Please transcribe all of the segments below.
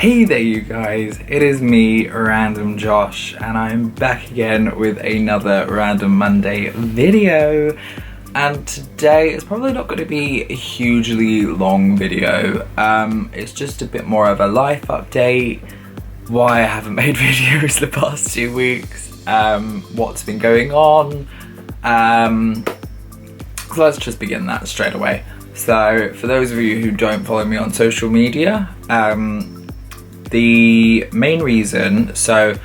Hey there you guys, it is me, Random Josh, and I'm back again with another Random Monday video. And today it's probably not going to be a hugely long video. It's just a bit more of a life update, why I haven't made videos the past 2 weeks, what's been going on. So let's just begin that straight away. So for those of you who don't follow me on social media, the main reason, so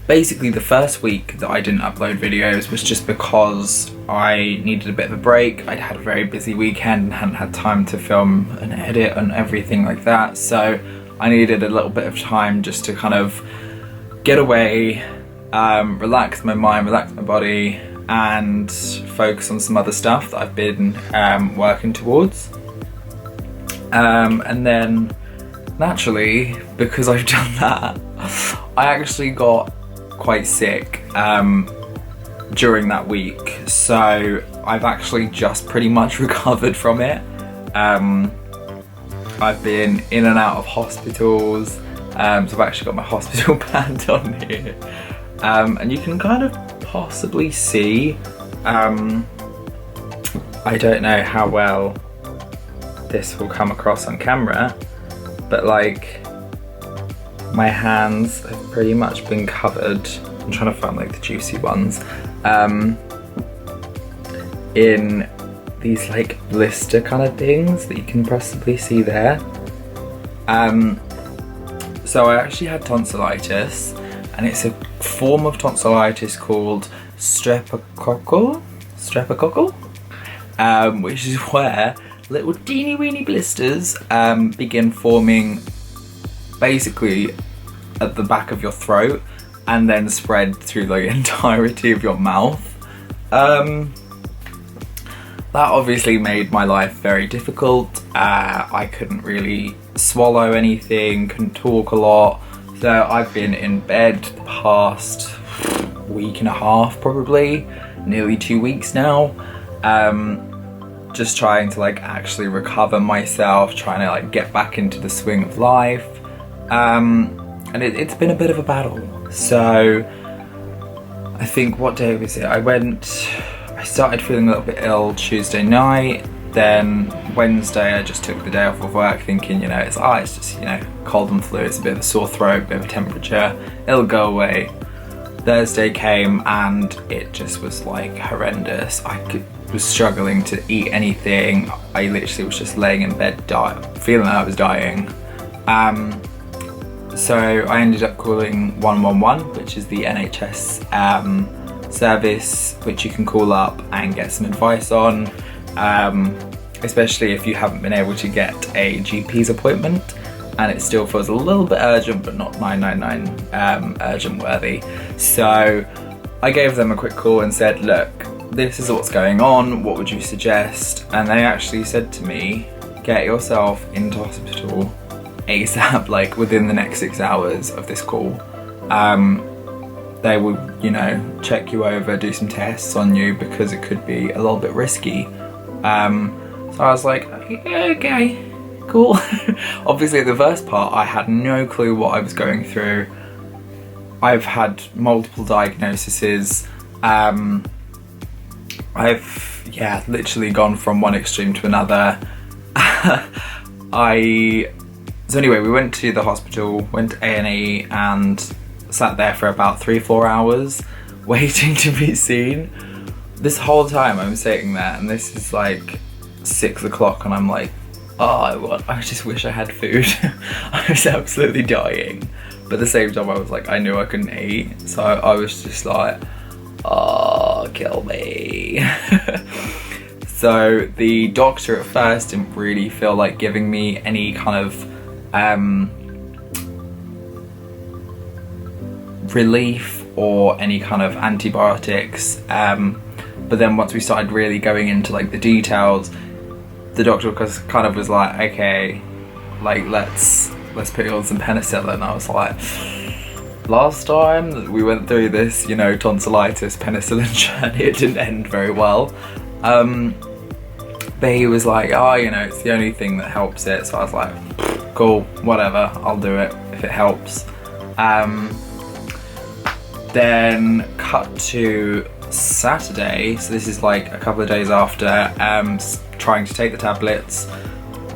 basically the first week that I didn't upload videos was just because I needed a bit of a break. I'd had a very busy weekend and hadn't had time to film and edit and everything like that, so I needed a little bit of time just to kind of get away, relax my mind, relax my body, and focus on some other stuff that I've been working towards. And then naturally, because I've done that, I actually got quite sick during that week, so I've actually just pretty much recovered from it. I've been in and out of hospitals, so I've actually got my hospital band on here, and you can kind of possibly see, I don't know how well this will come across on camera, but like my hands have pretty much been covered, I'm trying to find like the juicy ones, in these like blister kind of things that you can possibly see there. So I actually had tonsillitis, and it's a form of tonsillitis called streptococcal, which is where little teeny weeny blisters begin forming basically at the back of your throat and then spread through the entirety of your mouth. That obviously made my life very difficult. I couldn't really swallow anything, couldn't talk a lot, so I've been in bed the past week and a half, probably nearly 2 weeks now, just trying to like actually recover myself, trying to like get back into the swing of life, and it's been a bit of a battle. So I think, what day was it? I started feeling a little bit ill Tuesday night, then Wednesday I just took the day off of work thinking, you know, it's just, you know, cold and flu, it's a bit of a sore throat, a bit of a temperature, it'll go away. Thursday came and it just was like horrendous. Was struggling to eat anything. I literally was just laying in bed feeling like I was dying. So I ended up calling 111, which is the NHS service which you can call up and get some advice on, especially if you haven't been able to get a GP's appointment and it still feels a little bit urgent but not 999 urgent worthy. So I gave them a quick call and said, look, this is what's going on, what would you suggest? And they actually said to me, get yourself into hospital ASAP, like within the next 6 hours of this call. They will, you know, check you over, do some tests on you because it could be a little bit risky. So I was like, okay, cool. Obviously the first part, I had no clue what I was going through. I've had multiple diagnoses. I've, literally gone from one extreme to another. So anyway, we went to the hospital, went to A&E and sat there for about 3-4 hours waiting to be seen. This whole time I'm sitting there and this is like 6 o'clock and I'm like, oh, I just wish I had food. I was absolutely dying. But at the same time I was like, I knew I couldn't eat. So I was just like, oh, kill me. So the doctor at first didn't really feel like giving me any kind of relief or any kind of antibiotics, but then once we started really going into like the details, the doctor kind of was like, okay, like let's put you on some penicillin. I was like, last time that we went through this, you know, tonsillitis penicillin journey, it didn't end very well. but he was like, oh, you know, it's the only thing that helps it. So I was like, cool, whatever, I'll do it if it helps. Then cut to Saturday, so this is like a couple of days after trying to take the tablets.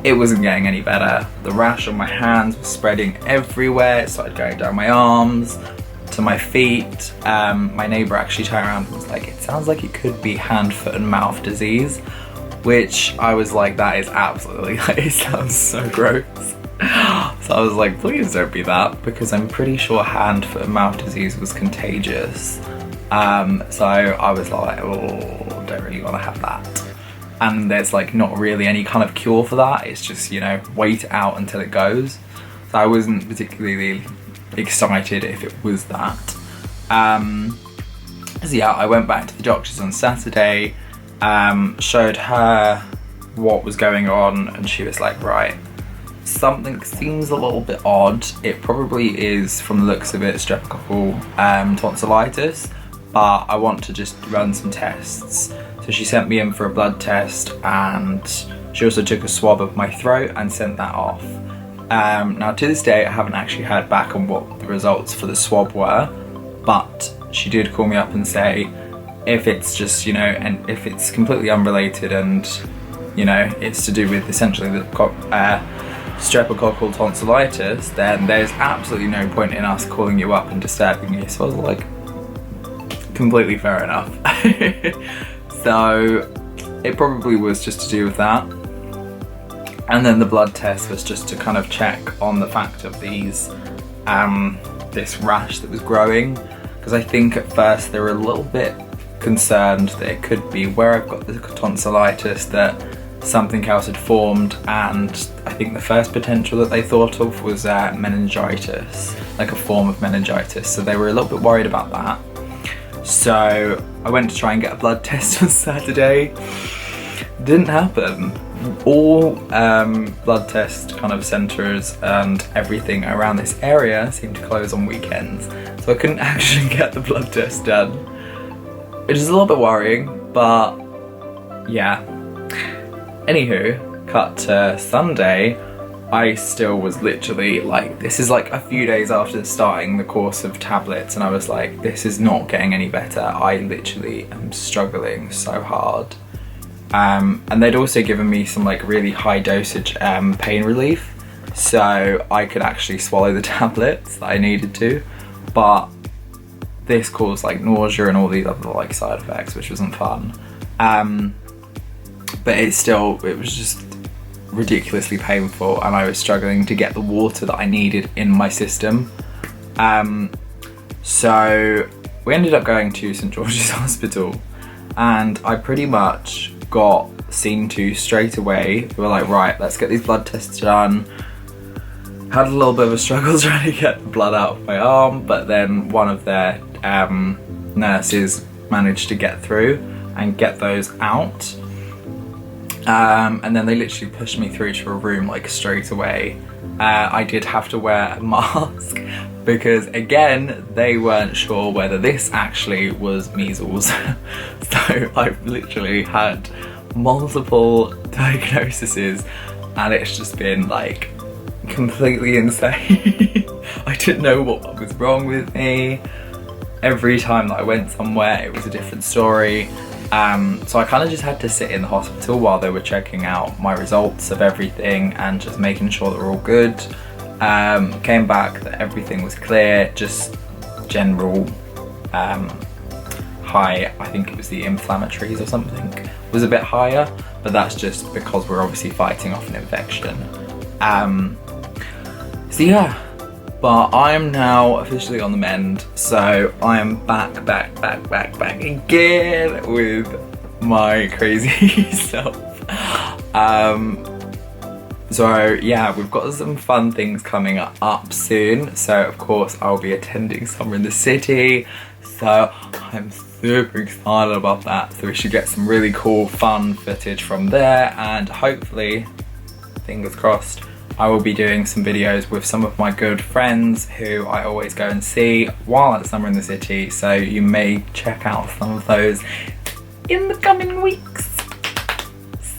It wasn't getting any better. The rash on my hands was spreading everywhere. It started going down my arms to my feet. My neighbour actually turned around and was like, it sounds like it could be hand, foot and mouth disease, which I was like, that is absolutely, like, it sounds so gross. So I was like, please don't be that, because I'm pretty sure hand, foot and mouth disease was contagious. So I was like, oh, don't really want to have that. And there's like not really any kind of cure for that. It's just, you know, wait it out until it goes. So I wasn't particularly excited if it was that. So yeah, I went back to the doctors on Saturday, showed her what was going on, and she was like, right, something seems a little bit odd. It probably is, from the looks of it, streptococcal tonsillitis, but I want to just run some tests. So she sent me in for a blood test, and she also took a swab of my throat and sent that off. Now to this day I haven't actually heard back on what the results for the swab were, but she did call me up and say if it's just, you know, and if it's completely unrelated and, you know, it's to do with essentially the streptococcal tonsillitis, then there's absolutely no point in us calling you up and disturbing you. So I was like, completely fair enough. So it probably was just to do with that. And then the blood test was just to kind of check on the fact of these, this rash that was growing. Because I think at first they were a little bit concerned that it could be where I've got the tonsillitis, that something else had formed, and I think the first potential that they thought of was meningitis, like a form of meningitis. So they were a little bit worried about that. So I went to try and get a blood test on Saturday. Didn't happen. All blood test kind of centres and everything around this area seemed to close on weekends, so I couldn't actually get the blood test done, which is a little bit worrying, but yeah. Anywho, cut to Sunday, I still was literally like, this is like a few days after starting the course of tablets, and I was like, this is not getting any better. I literally am struggling so hard. And they'd also given me some like really high dosage pain relief, so I could actually swallow the tablets that I needed to, but this caused like nausea and all these other like side effects, which wasn't fun. But it was just ridiculously painful, and I was struggling to get the water that I needed in my system. So we ended up going to St George's Hospital, and I pretty much got seen to straight away. They were like, right, let's get these blood tests done. Had a little bit of a struggle trying to get the blood out of my arm, but then one of their nurses managed to get through and get those out. And then they literally pushed me through to a room like straight away. I did have to wear a mask because, again, they weren't sure whether this actually was measles. So I've literally had multiple diagnoses, and it's just been like completely insane. I didn't know what was wrong with me. Every time that I went somewhere, it was a different story. So I kind of just had to sit in the hospital while they were checking out my results of everything and just making sure that we're all good. Came back that everything was clear, just general high, I think it was the inflammatories or something, was a bit higher, but that's just because we're obviously fighting off an infection. So yeah, but I am now officially on the mend, so I am back again with my crazy self. So yeah, we've got some fun things coming up soon. So of course I'll be attending Summer in the City, so I'm super excited about that. So we should get some really cool fun footage from there, and hopefully, fingers crossed, I will be doing some videos with some of my good friends who I always go and see while at Summer in the City, so you may check out some of those in the coming weeks.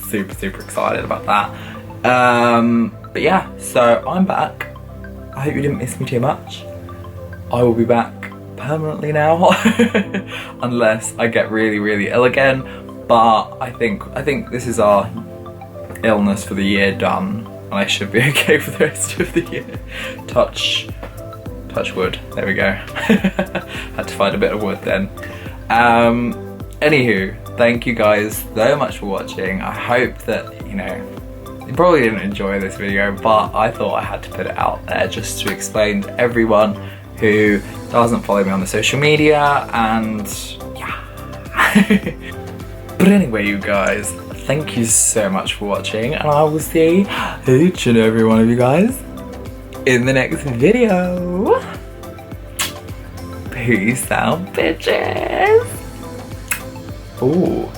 super excited about that. But yeah, so I'm back. I hope you didn't miss me too much. I will be back permanently now, unless I get really ill again. But I think this is our illness for the year done, and I should be okay for the rest of the year. Touch wood. There we go. Had to find a bit of wood then. Anywho, thank you guys so much for watching. I hope that, you know, you probably didn't enjoy this video, but I thought I had to put it out there just to explain to everyone who doesn't follow me on the social media, and yeah. But anyway, you guys, thank you so much for watching, and I will see each and every one of you guys in the next video. Peace out, bitches. Ooh.